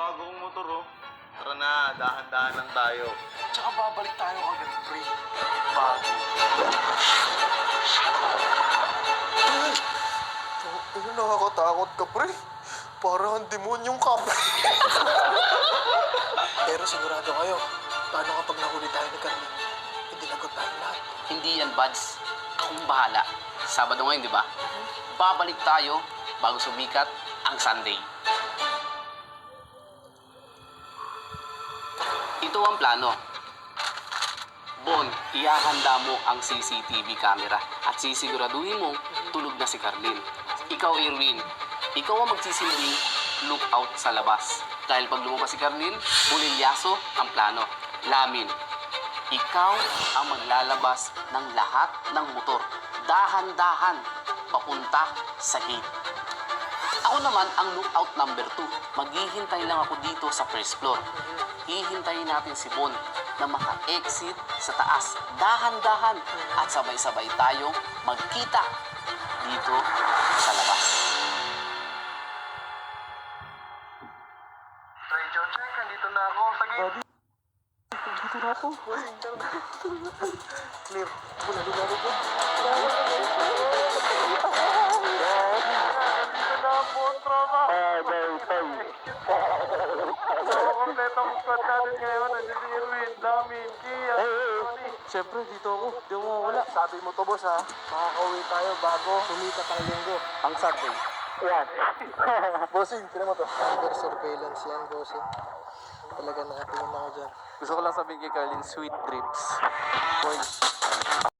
bago kong motor, oh. Tara na, dahan-dahan lang tayo. Tsaka babalik tayo agad, pre. Bago. Ano nakakatakot ka, pre? Parang demonyong ka, pre. Pero sigurado kayo, paano kapag nahuli tayo ni Carmen? Hindi lagot tayo lahat. Hindi yan, buds. Akong bahala. Sabado ngayon, di ba? Babalik tayo bago sumikat ang Sunday. Ito ang plano. Bon, ihahanda mo ang CCTV camera at sisiguraduhin mo tulog na si Carlin. Ikaw, Irwin, ikaw ang magsisilbing lookout sa labas. Dahil pag lumabas si Carlin, bulilyaso ang plano. Lamin, ikaw ang maglalabas ng lahat ng motor. Dahan-dahan, papunta sa gate. Ako naman ang lookout number 2. Maghihintay lang ako dito sa first floor. Hihintayin natin si Bon na maka-exit sa taas. Dahan-dahan at sabay-sabay tayong magkita dito sa labas. Radio check, nandito na ako. Sige. Dito na ako. Clear. Wala na ako po. Nandito na ako, tropa. Kompleto ang squad natin ngayon. Nandiyan si Irwin, Lamin, Kia, Tony. Siyempre, dito ako. Di mo mawala. Sabi mo to, boss, ha? Makakauwi tayo bago sumikat ang linggo. Ang Sunday. Yan. Bossing, tinan mo to. Under surveillance yan, bossing. Talaga nakatingin ako dyan. Gusto ko lang sabihin kay Carlin, sweet dreams. Boy.